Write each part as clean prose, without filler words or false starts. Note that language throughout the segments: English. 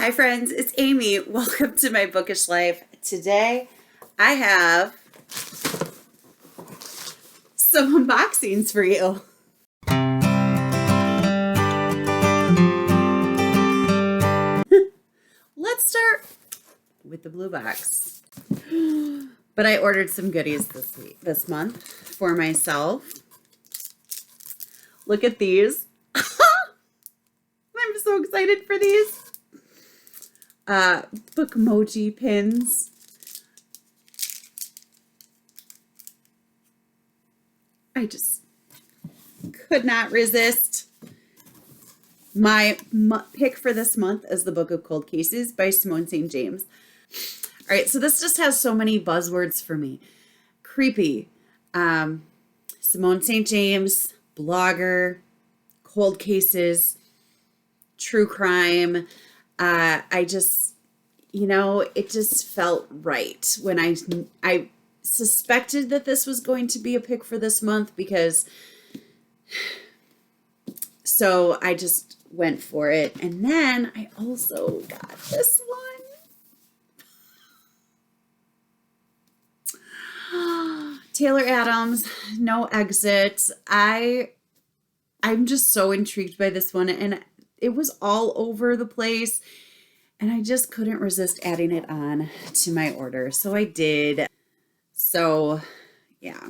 Hi friends, it's Amy. Welcome to my bookish life. Today I have some unboxings for you. Let's start with the blue box. But I ordered some goodies this month for myself. Look at these. I'm so excited for these. Book emoji pins. I just could not resist. My pick for this month is the Book of Cold Cases by Simone St. James. All right, so this just has so many buzzwords for me. Creepy, Simone St. James, blogger, cold cases, true crime. I just, it just felt right when I suspected that this was going to be a pick for this month so I just went for it. And then I also got this one. Taylor Adams, No Exit. I'm just so intrigued by this one, and it was all over the place, and I just couldn't resist adding it on to my order. So I did. So, yeah.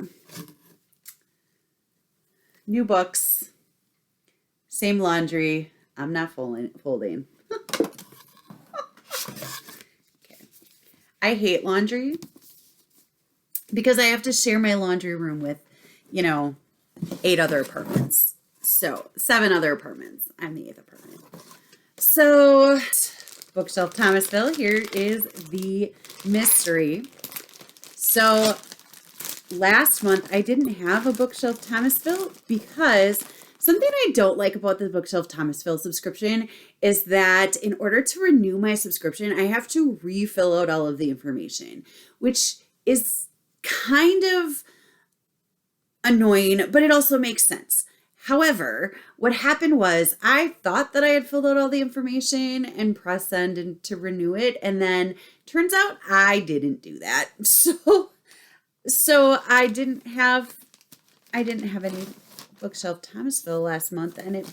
New books. Same laundry. I'm not folding. Okay. I hate laundry because I have to share my laundry room with, 8 other apartments. So 7 other apartments. I'm the 8th apartment. So Bookshelf Thomasville, here is the mystery. So last month I didn't have a Bookshelf Thomasville because something I don't like about the Bookshelf Thomasville subscription is that in order to renew my subscription, I have to refill out all of the information, which is kind of annoying, but it also makes sense. However, what happened was I thought that I had filled out all the information and pressed send and to renew it. And then turns out I didn't do that. So I didn't have any Bookshelf Thomasville last month, and it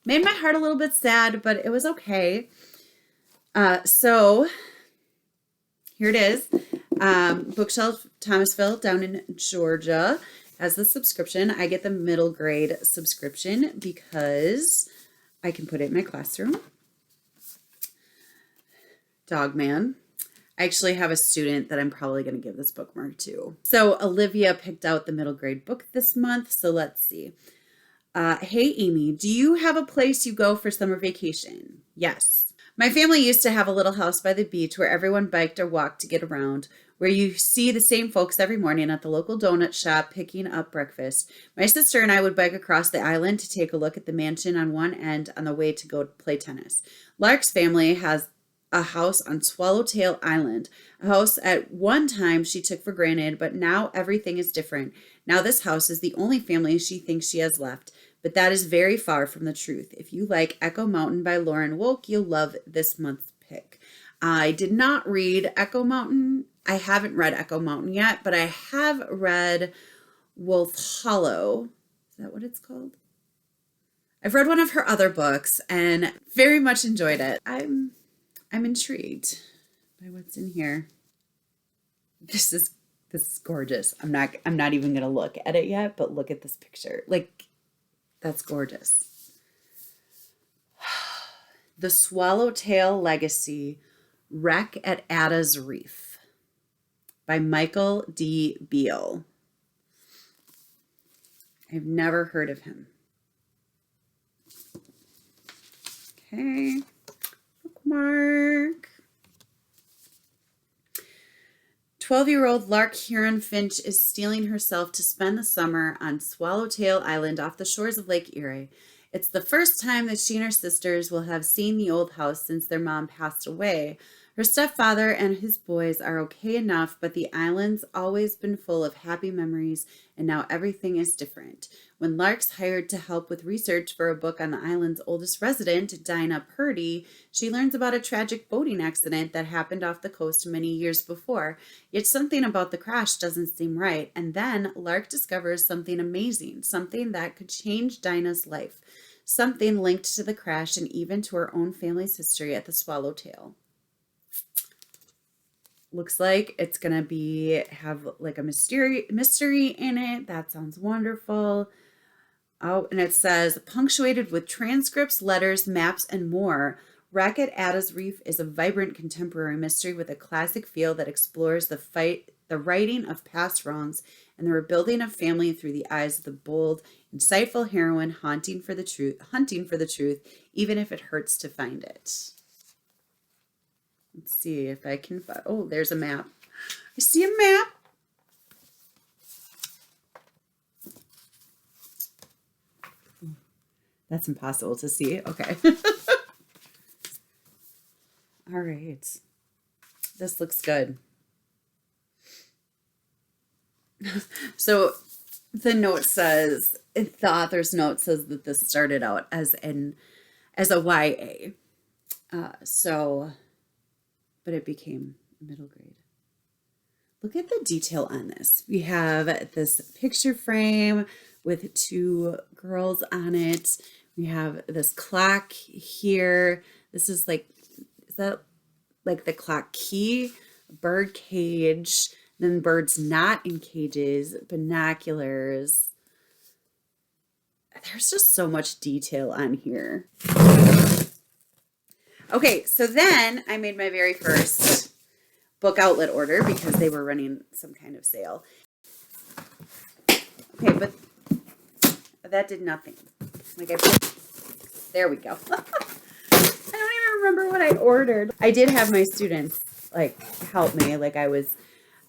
made my heart a little bit sad, but it was okay. So here it is. Bookshelf Thomasville down in Georgia. As the subscription, I get the middle grade subscription because I can put it in my classroom. Dogman. I actually have a student that I'm probably going to give this bookmark to. So Olivia picked out the middle grade book this month. So let's see. Hey, Amy, do you have a place you go for summer vacation? Yes. My family used to have a little house by the beach where everyone biked or walked to get around, where you see the same folks every morning at the local donut shop picking up breakfast. My sister and I would bike across the island to take a look at the mansion on one end on the way to go play tennis. Lark's family has a house on Swallowtail Island, a house at one time she took for granted, but now everything is different. Now this house is the only family she thinks she has left, but that is very far from the truth. If you like Echo Mountain by Lauren Wolk, you'll love this month's pick. I did not read Echo Mountain. I haven't read Echo Mountain yet, but I have read Wolf Hollow. Is that what it's called? I've read one of her other books and very much enjoyed it. I'm intrigued by what's in here. This is gorgeous. I'm not even gonna look at it yet, but look at this picture. Like, that's gorgeous. The Swallowtail Legacy, Wreck at Adda's Reef by Michael D. Beal. I've never heard of him. Okay. Bookmark. 12-year-old Lark Huron Finch is steeling herself to spend the summer on Swallowtail Island off the shores of Lake Erie. It's the first time that she and her sisters will have seen the old house since their mom passed away. Her stepfather and his boys are okay enough, but the island's always been full of happy memories, and now everything is different. When Lark's hired to help with research for a book on the island's oldest resident, Dinah Purdy, she learns about a tragic boating accident that happened off the coast many years before. Yet something about the crash doesn't seem right, and then Lark discovers something amazing, something that could change Dinah's life, something linked to the crash and even to her own family's history at the Swallowtail. Looks like it's gonna have like a mystery in it. That sounds wonderful. Oh, and it says, punctuated with transcripts, letters, maps, and more, Wreck at Adda's Reef is a vibrant contemporary mystery with a classic feel that explores the righting of past wrongs and the rebuilding of family through the eyes of the bold, insightful heroine hunting for the truth, even if it hurts to find it. Let's see if I can find. Oh, there's a map. I see a map. That's impossible to see. Okay. All right. This looks good. So the note says, the author's note says that this started out as a YA. But it became middle grade. Look at the detail on this. We have this picture frame with two girls on it. We have this clock here. This is like, is that like the clock key? Bird cage, then birds not in cages, binoculars. There's just so much detail on here. Okay, so then I made my very first book outlet order because they were running some kind of sale. Okay, but that did nothing. There we go. I don't even remember what I ordered. I did have my students help me.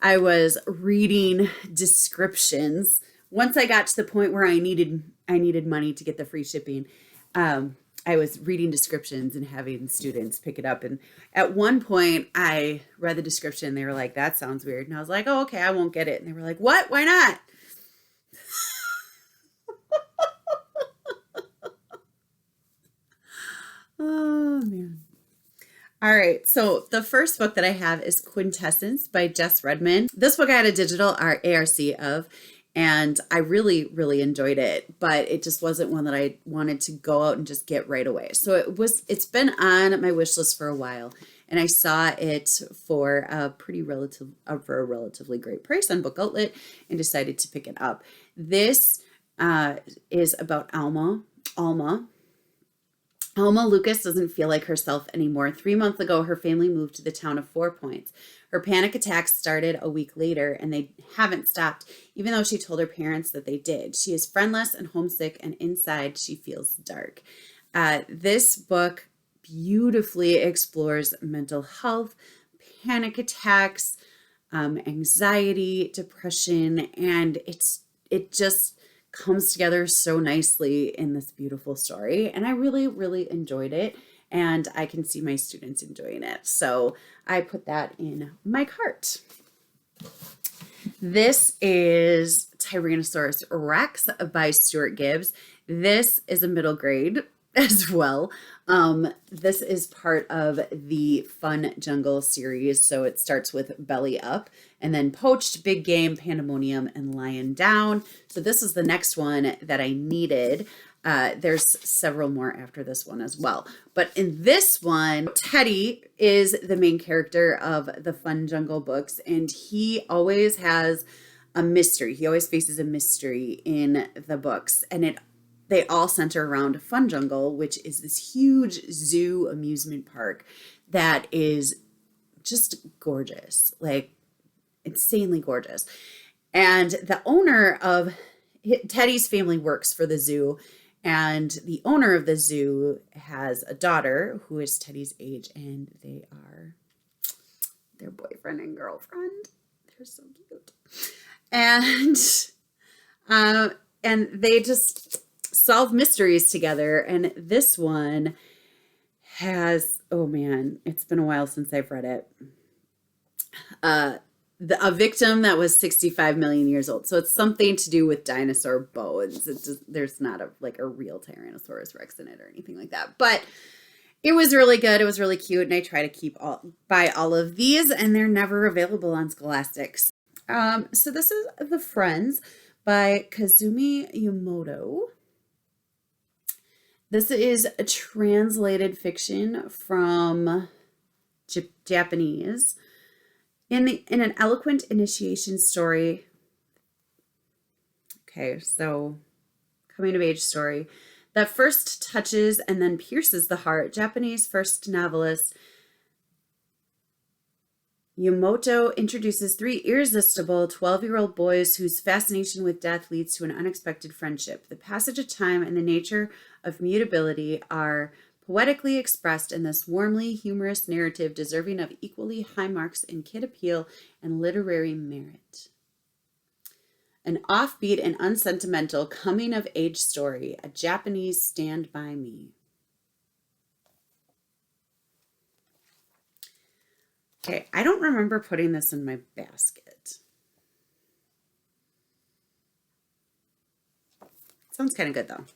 I was reading descriptions. Once I got to the point where I needed money to get the free shipping, I was reading descriptions and having students pick it up. And at one point I read the description and they were like, that sounds weird. And I was like, oh, okay, I won't get it. And they were like, what? Why not? Oh, man. All right. So the first book that I have is Quintessence by Jess Redmond. This book I had a digital ARC of. And I really, really enjoyed it, but it just wasn't one that I wanted to go out and just get right away. So it's been on my wish list for a while, and I saw it for a relatively great price on Book Outlet and decided to pick it up. This is about Alma. Alma Lucas doesn't feel like herself anymore. 3 months ago, her family moved to the town of 4 Points. Her panic attacks started a week later, and they haven't stopped, even though she told her parents that they did. She is friendless and homesick, and inside she feels dark. This book beautifully explores mental health, panic attacks, anxiety, depression, and it just comes together so nicely in this beautiful story. And I really, really enjoyed it. And I can see my students enjoying it. So I put that in my cart. This is Tyrannosaurus Rex by Stuart Gibbs. This is a middle grade as well. This is part of the Fun Jungle series. So it starts with Belly Up and then Poached, Big Game, Pandemonium, and Lion Down. So this is the next one that I needed. There's several more after this one as well. But in this one, Teddy is the main character of the Fun Jungle books, and he always has a mystery. He always faces a mystery in the books, and they all center around Fun Jungle, which is this huge zoo amusement park that is just gorgeous, like insanely gorgeous. And the owner of Teddy's family works for the zoo, and the owner of the zoo has a daughter who is Teddy's age, and they are their boyfriend and girlfriend. They're so cute. And they just solve mysteries together. And this one has, oh man, it's been a while since I've read it. A victim that was 65 million years old. So it's something to do with dinosaur bones. There's not a real Tyrannosaurus Rex in it or anything like that. But it was really good. It was really cute. And I try to buy all of these, and they're never available on Scholastics. So this is The Friends by Kazumi Yumoto. This is a translated fiction from Japanese. In an eloquent initiation story. Okay, so coming of age story that first touches and then pierces the heart. Japanese first novelist Yumoto introduces 3 irresistible 12-year-old boys whose fascination with death leads to an unexpected friendship. The passage of time and the nature of mutability are poetically expressed in this warmly humorous narrative, deserving of equally high marks in kid appeal and literary merit. An offbeat and unsentimental coming-of-age story, a Japanese Stand By Me. Okay, I don't remember putting this in my basket. Sounds kind of good, though.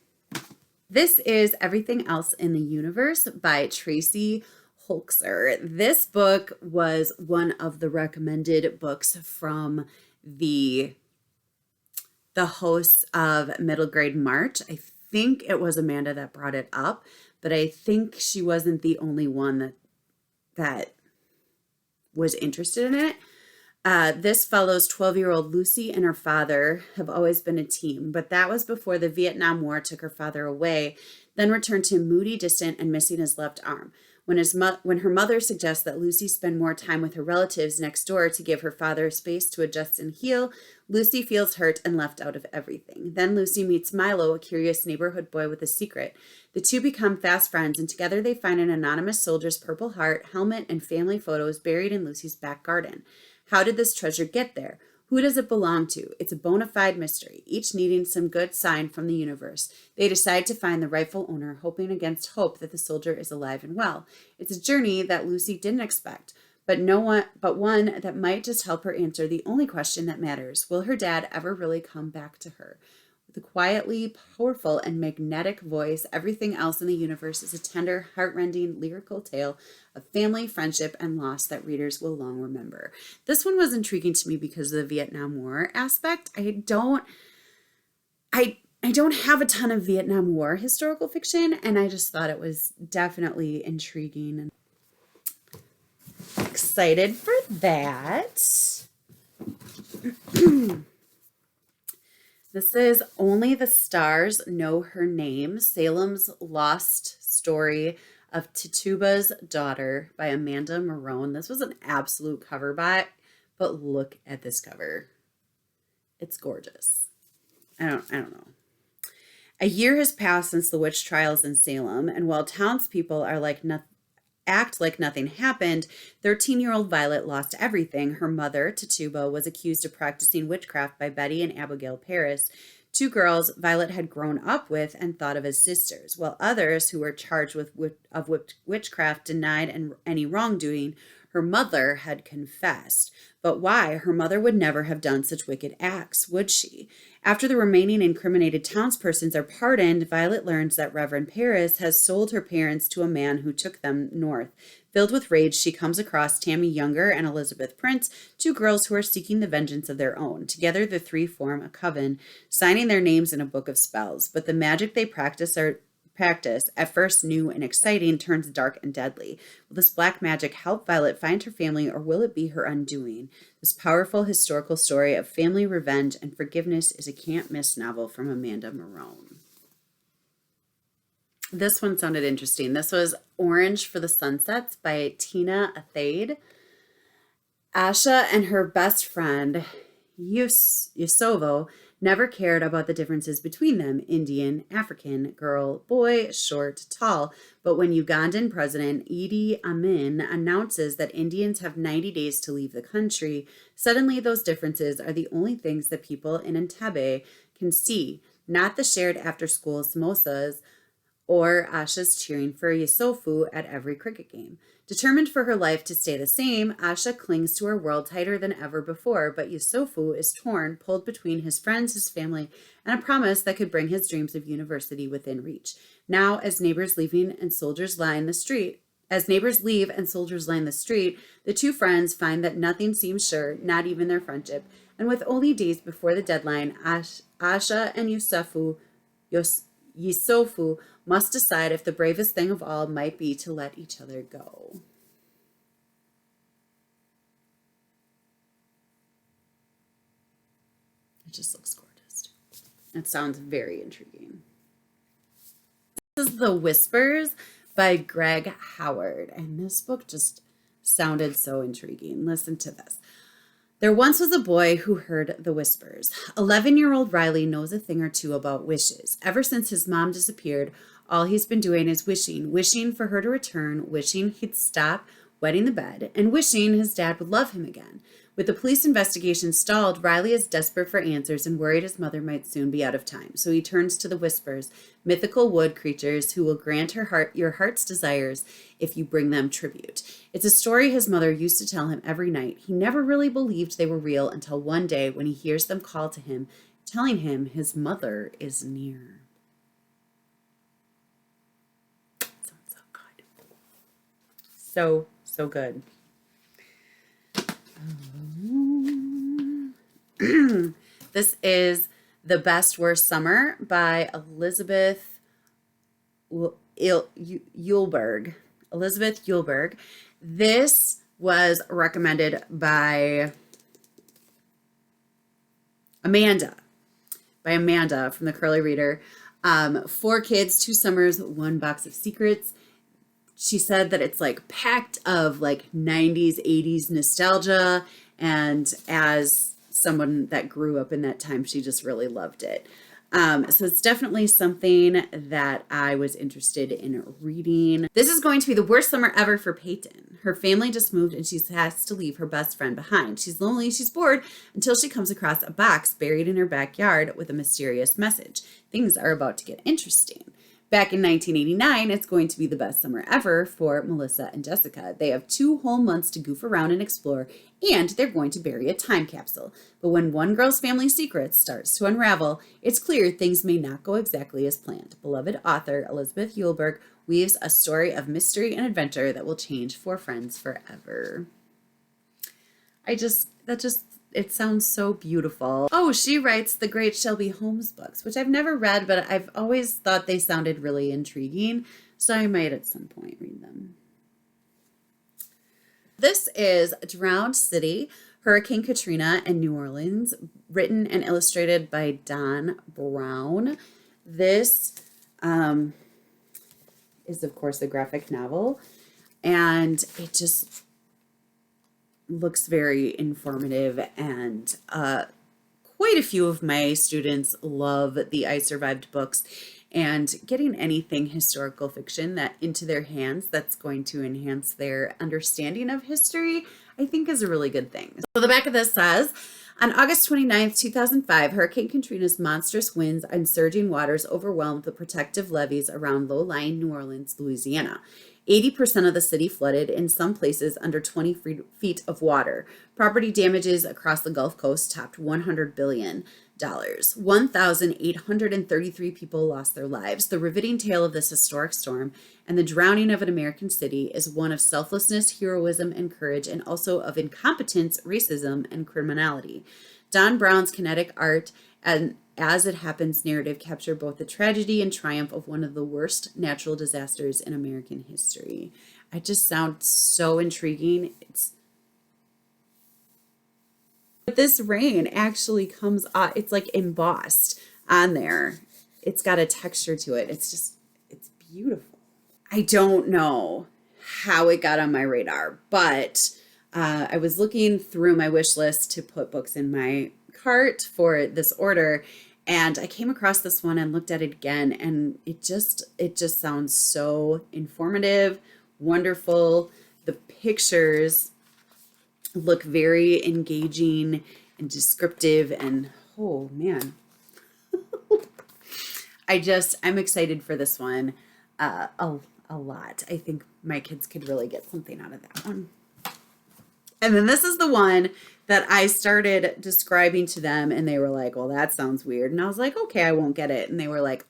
This is Everything Else in the Universe by Tracey Holczer. This book was one of the recommended books from the hosts of Middle Grade March. I think it was Amanda that brought it up, but I think she wasn't the only one that was interested in it. This follows 12-year-old Lucy and her father have always been a team, but that was before the Vietnam War took her father away, then returned to moody, distant, and missing his left arm. When her mother suggests that Lucy spend more time with her relatives next door to give her father space to adjust and heal, Lucy feels hurt and left out of everything. Then Lucy meets Milo, a curious neighborhood boy with a secret. The two become fast friends, and together they find an anonymous soldier's Purple Heart, helmet, and family photos buried in Lucy's back garden. How did this treasure get there? Who does it belong to? It's a bona fide mystery, each needing some good sign from the universe. They decide to find the rightful owner, hoping against hope that the soldier is alive and well. It's a journey that Lucy didn't expect, but one that might just help her answer the only question that matters. Will her dad ever really come back to her? With a quietly powerful and magnetic voice, Everything Else in the Universe is a tender, heartrending, lyrical tale of family, friendship, and loss that readers will long remember. This one was intriguing to me because of the Vietnam War aspect. I don't have a ton of Vietnam War historical fiction, and I just thought it was definitely intriguing and excited for that. This is Only the Stars Know Her Name, Salem's Lost Story of Tituba's Daughter by Amanda Marrone. This was an absolute cover buy, but look at this cover. It's gorgeous. I don't know. A year has passed since the witch trials in Salem, and while townspeople act like nothing happened, 13-year-old Violet lost everything. Her mother, Tituba, was accused of practicing witchcraft by Betty and Abigail Paris, 2 girls Violet had grown up with and thought of as sisters, while others who were charged with witchcraft denied any wrongdoing. Her mother had confessed. But why? Her mother would never have done such wicked acts, would she? After the remaining incriminated townspersons are pardoned, Violet learns that Reverend Paris has sold her parents to a man who took them north. Filled with rage, she comes across Tammy Younger and Elizabeth Prince, 2 girls who are seeking the vengeance of their own. Together, the 3 form a coven, signing their names in a book of spells. But the magic they practice, at first new and exciting, turns dark and deadly. Will this black magic help Violet find her family, or will it be her undoing? This powerful historical story of family revenge and forgiveness is a can't-miss novel from Amanda Marrone. This one sounded interesting. This was Orange for the Sunsets by Tina Athaide. Asha and her best friend, Yusovo, never cared about the differences between them, Indian, African, girl, boy, short, tall. But when Ugandan President Idi Amin announces that Indians have 90 days to leave the country, suddenly those differences are the only things that people in Entebbe can see, not the shared after-school samosas or Asha's cheering for Yusofu at every cricket game. Determined for her life to stay the same, Asha clings to her world tighter than ever before, but Yusofu is torn, pulled between his friends, his family, and a promise that could bring his dreams of university within reach. Now, as neighbors leave and soldiers line the street, the two friends find that nothing seems sure, not even their friendship. And with only days before the deadline, Asha and Yusofu must decide if the bravest thing of all might be to let each other go. It just looks gorgeous. It sounds very intriguing. This is The Whispers by Greg Howard, and this book just sounded so intriguing. Listen to this. There once was a boy who heard the whispers. 11-year-old Riley knows a thing or two about wishes. Ever since his mom disappeared, all he's been doing is wishing for her to return, wishing he'd stop wetting the bed, and wishing his dad would love him again. With the police investigation stalled, Riley is desperate for answers and worried his mother might soon be out of time. So he turns to the Whispers, mythical wood creatures who will grant your heart's desires if you bring them tribute. It's a story his mother used to tell him every night. He never really believed they were real until one day when he hears them call to him, telling him his mother is near. Sounds so good. So good. This is The Best Worst Summer by Elizabeth Eulberg. Elizabeth Eulberg. This was recommended by Amanda from the Curly Reader. 4 kids, 2 summers, 1 box of secrets. She said that it's like packed of like 90s, 80s nostalgia. And as someone that grew up in that time, she just really loved it. So it's definitely something that I was interested in reading. This is going to be the worst summer ever for Peyton. Her family just moved and she has to leave her best friend behind. She's lonely, she's bored, until she comes across a box buried in her backyard with a mysterious message. Things are about to get interesting. Back in 1989, it's going to be the best summer ever for Melissa and Jessica. They have 2 whole months to goof around and explore, and they're going to bury a time capsule. But when one girl's family secret starts to unravel, it's clear things may not go exactly as planned. Beloved author Elizabeth Eulberg weaves a story of mystery and adventure that will change 4 friends forever. It sounds so beautiful. Oh, she writes the Great Shelby Holmes books, which I've never read, but I've always thought they sounded really intriguing, so I might at some point read them. This is Drowned City, Hurricane Katrina and New Orleans, written and illustrated by Don Brown. This is, of course, a graphic novel, and it just looks very informative, and quite a few of my students love the I Survived books, and getting anything historical fiction that into their hands that's going to enhance their understanding of history, I think is a really good thing. So the back of this says, on August 29th, 2005, Hurricane Katrina's monstrous winds and surging waters overwhelmed the protective levees around low-lying New Orleans, Louisiana. 80% of the city flooded, in some places under 20 feet of water. Property damages across the Gulf Coast topped $100 billion. 1,833 people lost their lives. The riveting tale of this historic storm and the drowning of an American city is one of selflessness, heroism, and courage, and also of incompetence, racism, and criminality. Don Brown's kinetic art and as it happens narrative capture both the tragedy and triumph of one of the worst natural disasters in American history. It just sounds so intriguing. But this rain actually comes off, it's like embossed on there. It's got a texture to it. It's beautiful. I don't know how it got on my radar, but I was looking through my wish list to put books in my cart for this order, and I came across this one and looked at it again, and it just sounds so informative, wonderful. The pictures look very engaging and descriptive, and oh man. I'm excited for this one. a lot. I think my kids could really get something out of that one. And then this is the one that I started describing to them, and they were like, well, that sounds weird. And I was like, okay, I won't get it. And they were like,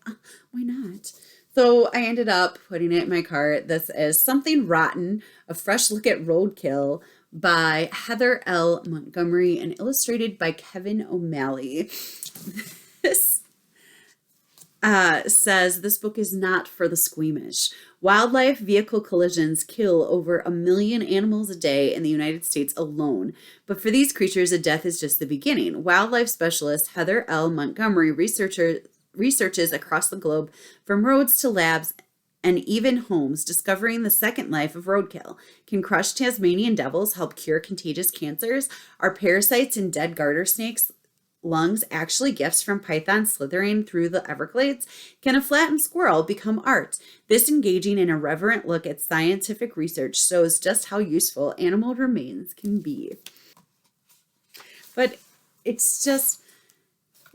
why not? So I ended up putting it in my cart. This is Something Rotten, A Fresh Look at Roadkill by Heather L. Montgomery and illustrated by Kevin O'Malley. This says this book is not for the squeamish. Wildlife vehicle collisions kill over 1 million animals a day in the United States alone. But for these creatures, a death is just the beginning. Wildlife specialist Heather L. Montgomery researches across the globe, from roads to labs and even homes, discovering the second life of roadkill. Can crushed Tasmanian devils help cure contagious cancers? Are parasites in dead garter snakes' lungs actually gifts from pythons slithering through the Everglades? Can a flattened squirrel become art? This engaging and irreverent look at scientific research shows just how useful animal remains can be. But it's just,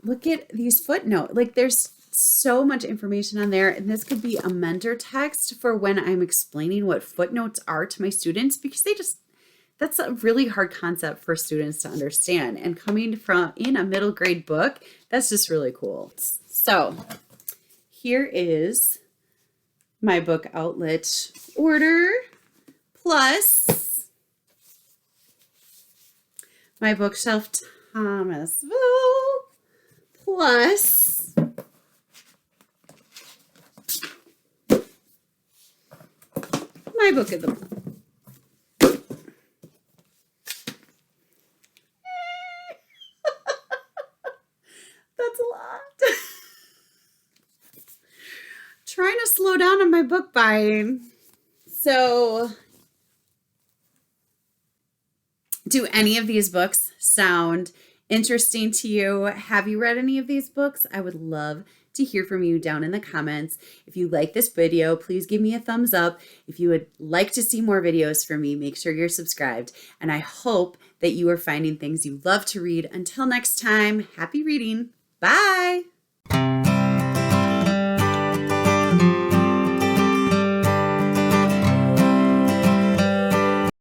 look at these footnotes. Like, there's so much information on there, and this could be a mentor text for when I'm explaining what footnotes are to my students, because that's a really hard concept for students to understand. And coming from in a middle grade book, that's just really cool. So here is my book outlet order, plus my bookshelf Thomasville, plus my book of the month. That's a lot. Trying to slow down on my book buying. So, do any of these books sound interesting to you? Have you read any of these books? I would love to hear from you down in the comments. If you like this video, please give me a thumbs up. If you would like to see more videos from me, make sure you're subscribed. And I hope that you are finding things you love to read. Until next time, happy reading. Bye.